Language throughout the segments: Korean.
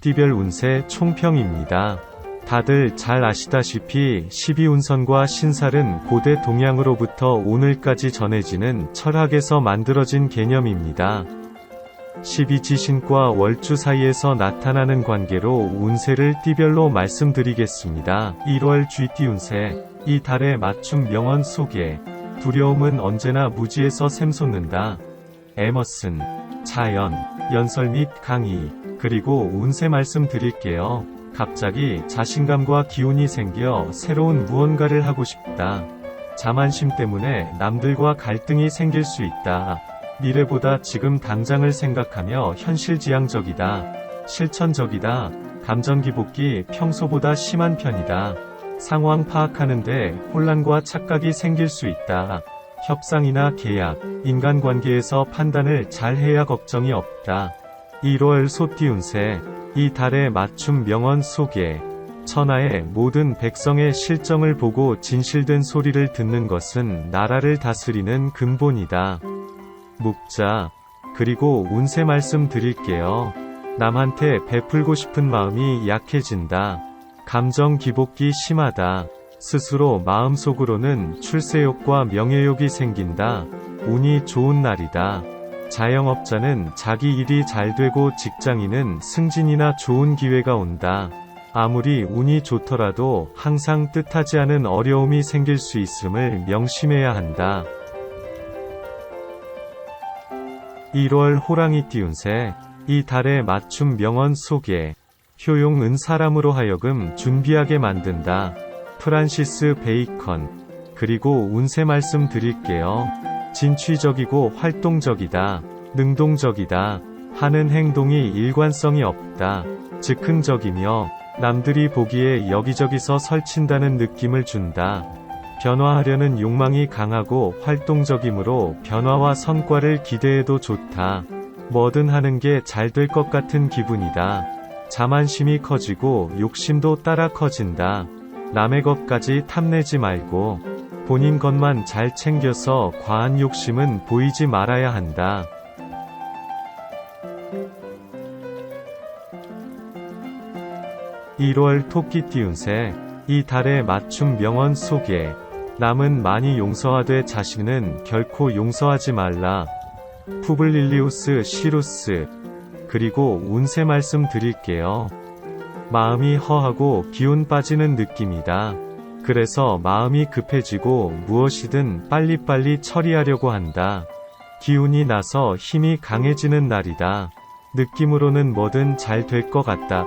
띠별 운세 총평입니다. 다들 잘 아시다시피 12운선과 신살은 고대 동양으로부터 오늘까지 전해지는 철학에서 만들어진 개념입니다. 12지신과 월주 사이에서 나타나는 관계로 운세를 띠별로 말씀드리겠습니다. 1월 쥐띠 운세. 이 달의 맞춤 명언 소개. 두려움은 언제나 무지에서 샘솟는다. 에머슨. 자연, 연설 및 강의. 그리고 운세 말씀드릴게요. 갑자기 자신감과 기운이 생겨 새로운 무언가를 하고 싶다. 자만심 때문에 남들과 갈등이 생길 수 있다. 미래보다 지금 당장을 생각하며 현실지향적이다. 실천적이다. 감정기복기 평소보다 심한 편이다. 상황 파악하는데 혼란과 착각이 생길 수 있다. 협상이나 계약, 인간관계에서 판단을 잘 해야 걱정이 없다. 1월 소띠 운세. 이 달의 맞춤 명언 소개. 천하의 모든 백성의 실정을 보고 진실된 소리를 듣는 것은 나라를 다스리는 근본이다. 묵자. 그리고 운세 말씀 드릴게요. 남한테 베풀고 싶은 마음이 약해진다. 감정 기복기 심하다. 스스로 마음속으로는 출세욕과 명예욕이 생긴다. 운이 좋은 날이다. 자영업자는 자기 일이 잘 되고 직장인은 승진이나 좋은 기회가 온다. 아무리 운이 좋더라도 항상 뜻하지 않은 어려움이 생길 수 있음을 명심해야 한다. 1월 호랑이띠 운세. 이 달의 맞춤 명언 소개. 효용은 사람으로 하여금 준비하게 만든다. 프란시스 베이컨. 그리고 운세 말씀 드릴게요. 진취적이고 활동적이다. 능동적이다. 하는 행동이 일관성이 없다. 즉흥적이며 남들이 보기에 여기저기서 설친다는 느낌을 준다. 변화하려는 욕망이 강하고 활동적이므로 변화와 성과를 기대해도 좋다. 뭐든 하는 게 잘 될 것 같은 기분이다. 자만심이 커지고 욕심도 따라 커진다. 남의 것까지 탐내지 말고 본인 것만 잘 챙겨서 과한 욕심은 보이지 말아야 한다. 1월 토끼띠 운세. 이 달의 맞춤 명언 소개. 남은 많이 용서하되 자신은 결코 용서하지 말라. 푸블릴리우스 시루스. 그리고 운세 말씀 드릴게요. 마음이 허하고 기운 빠지는 느낌이다. 그래서 마음이 급해지고 무엇이든 빨리빨리 처리하려고 한다. 기운이 나서 힘이 강해지는 날이다. 느낌으로는 뭐든 잘 될 것 같다.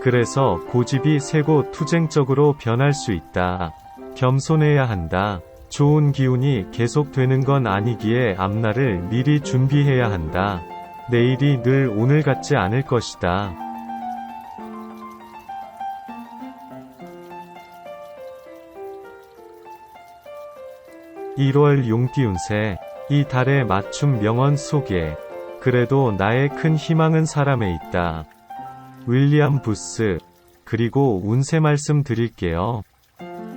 그래서 고집이 세고 투쟁적으로 변할 수 있다. 겸손해야 한다. 좋은 기운이 계속되는 건 아니기에 앞날을 미리 준비해야 한다. 내일이 늘 오늘 같지 않을 것이다. 1월 용띠 운세. 이 달의 맞춤 명언 소개. 그래도 나의 큰 희망은 사람에 있다. 윌리엄 부스. 그리고 운세 말씀 드릴게요.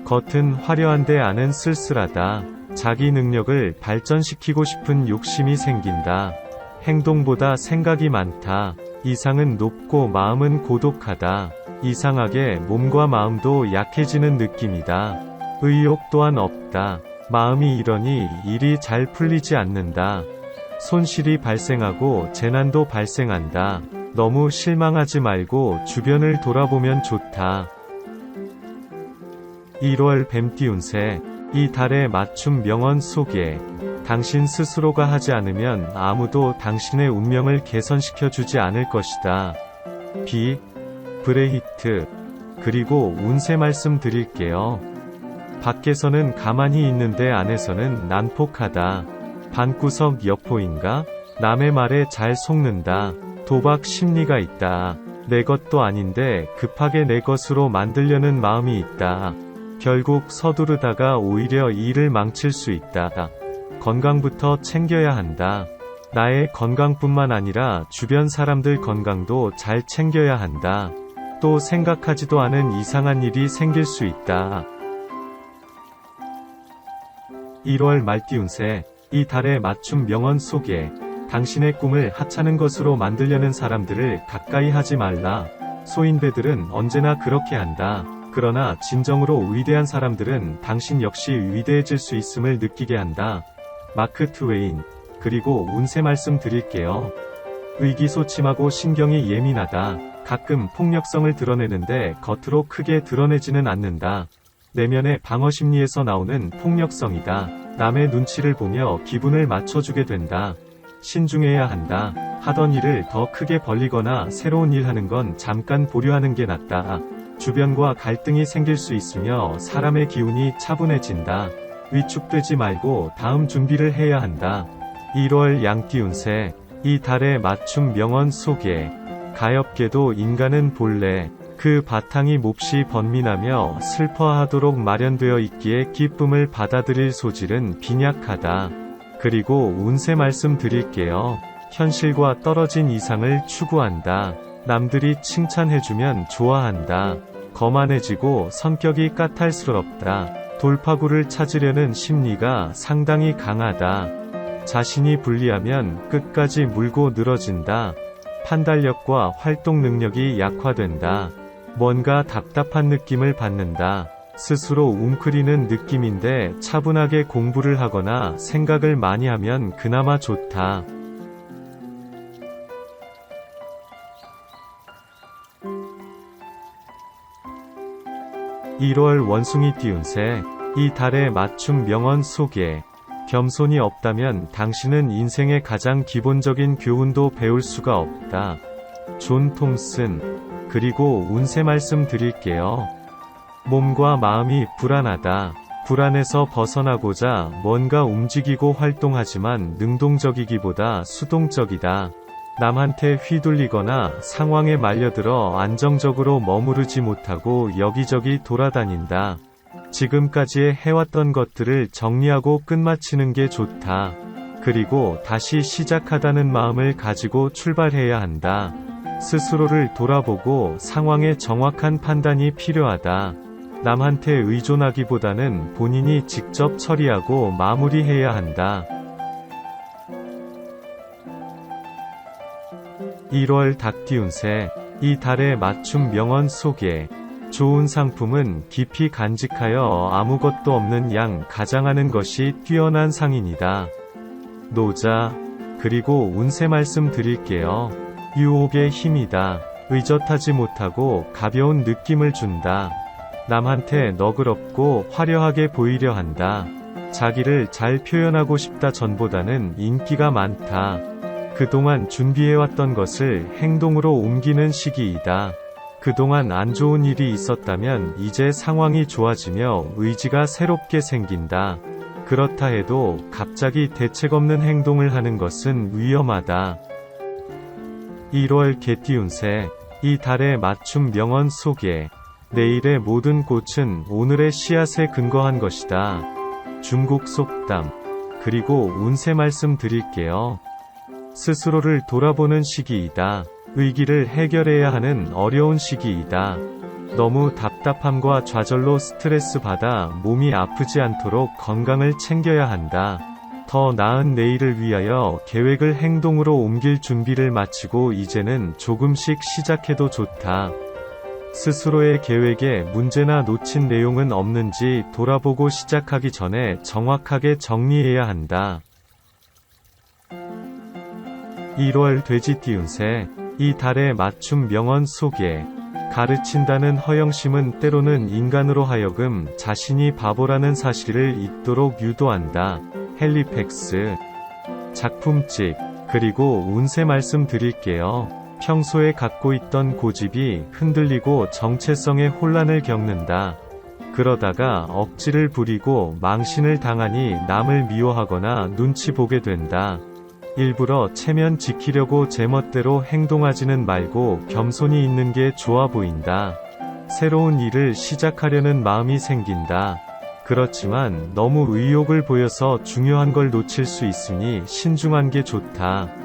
겉은 화려한데 안은 쓸쓸하다. 자기 능력을 발전시키고 싶은 욕심이 생긴다. 행동보다 생각이 많다. 이상은 높고 마음은 고독하다. 이상하게 몸과 마음도 약해지는 느낌이다. 의욕 또한 없다. 마음이 이러니 일이 잘 풀리지 않는다. 손실이 발생하고 재난도 발생한다. 너무 실망하지 말고 주변을 돌아보면 좋다. 1월 뱀띠 운세. 이 달의 맞춤 명언 소개. 당신 스스로가 하지 않으면 아무도 당신의 운명을 개선시켜 주지 않을 것이다. 비. 브레히트. 그리고 운세 말씀 드릴게요. 밖에서는 가만히 있는데 안에서는 난폭하다. 방구석 여포인가? 남의 말에 잘 속는다. 도박 심리가 있다. 내 것도 아닌데 급하게 내 것으로 만들려는 마음이 있다. 결국 서두르다가 오히려 일을 망칠 수 있다. 건강부터 챙겨야 한다. 나의 건강뿐만 아니라 주변 사람들 건강도 잘 챙겨야 한다. 또 생각하지도 않은 이상한 일이 생길 수 있다. 1월 말띠 운세. 이 달의 맞춤 명언 소개. 당신의 꿈을 하찮은 것으로 만들려는 사람들을 가까이 하지 말라. 소인배들은 언제나 그렇게 한다. 그러나 진정으로 위대한 사람들은 당신 역시 위대해질 수 있음을 느끼게 한다. 마크 트웨인. 그리고 운세 말씀 드릴게요. 의기소침하고 신경이 예민하다. 가끔 폭력성을 드러내는데 겉으로 크게 드러내지는 않는다. 내면의 방어심리에서 나오는 폭력성이다. 남의 눈치를 보며 기분을 맞춰주게 된다. 신중해야 한다. 하던 일을 더 크게 벌리거나 새로운 일 하는 건 잠깐 보류하는 게 낫다. 주변과 갈등이 생길 수 있으며 사람의 기운이 차분해진다. 위축되지 말고 다음 준비를 해야 한다. 1월 양띠 운세. 이 달의 맞춤 명언 소개. 가엾게도 인간은 본래 그 바탕이 몹시 번민하며 슬퍼하도록 마련되어 있기에 기쁨을 받아들일 소질은 빈약하다. 그리고 운세 말씀 드릴게요. 현실과 떨어진 이상을 추구한다. 남들이 칭찬해주면 좋아한다. 거만해지고 성격이 까탈스럽다. 돌파구를 찾으려는 심리가 상당히 강하다. 자신이 불리하면 끝까지 물고 늘어진다. 판단력과 활동 능력이 약화된다. 뭔가 답답한 느낌을 받는다. 스스로 웅크리는 느낌인데 차분하게 공부를 하거나 생각을 많이 하면 그나마 좋다. 1월 원숭이띠 운세. 이 달의 맞춤 명언 소개. 겸손이 없다면 당신은 인생의 가장 기본적인 교훈도 배울 수가 없다. 존 톰슨. 그리고 운세 말씀 드릴게요. 몸과 마음이 불안하다. 불안에서 벗어나고자 뭔가 움직이고 활동하지만 능동적이기보다 수동적이다. 남한테 휘둘리거나 상황에 말려들어 안정적으로 머무르지 못하고 여기저기 돌아다닌다. 지금까지 해왔던 것들을 정리하고 끝마치는 게 좋다. 그리고 다시 시작하다는 마음을 가지고 출발해야 한다. 스스로를 돌아보고 상황의 정확한 판단이 필요하다. 남한테 의존하기보다는 본인이 직접 처리하고 마무리해야 한다. 1월 닭띠 운세. 이 달의 맞춤 명언 소개. 좋은 상품은 깊이 간직하여 아무것도 없는 양 가장하는 것이 뛰어난 상인이다. 노자. 그리고 운세 말씀 드릴게요. 유혹의 힘이다. 의젓하지 못하고 가벼운 느낌을 준다. 남한테 너그럽고 화려하게 보이려 한다. 자기를 잘 표현하고 싶다 전보다는 인기가 많다. 그동안 준비해왔던 것을 행동으로 옮기는 시기이다. 그동안 안 좋은 일이 있었다면 이제 상황이 좋아지며 의지가 새롭게 생긴다. 그렇다 해도 갑자기 대책 없는 행동을 하는 것은 위험하다. 1월 개띠 운세. 이 달의 맞춤 명언 소개. 내일의 모든 꽃은 오늘의 씨앗에 근거한 것이다. 중국 속담. 그리고 운세 말씀 드릴게요. 스스로를 돌아보는 시기이다. 위기를 해결해야 하는 어려운 시기이다. 너무 답답함과 좌절로 스트레스 받아 몸이 아프지 않도록 건강을 챙겨야 한다. 더 나은 내일을 위하여 계획을 행동으로 옮길 준비를 마치고 이제는 조금씩 시작해도 좋다. 스스로의 계획에 문제나 놓친 내용은 없는지 돌아보고 시작하기 전에 정확하게 정리해야 한다. 1월 돼지띠 운세. 이 달의 맞춤 명언 소개. 가르친다는 허영심은 때로는 인간으로 하여금 자신이 바보라는 사실을 잊도록 유도한다. 헬리팩스. 작품집. 그리고 운세 말씀 드릴게요. 평소에 갖고 있던 고집이 흔들리고 정체성의 혼란을 겪는다. 그러다가 억지를 부리고 망신을 당하니 남을 미워하거나 눈치 보게 된다. 일부러 체면 지키려고 제멋대로 행동하지는 말고 겸손히 있는 게 좋아 보인다. 새로운 일을 시작하려는 마음이 생긴다. 그렇지만 너무 의욕을 보여서 중요한 걸 놓칠 수 있으니 신중한 게 좋다.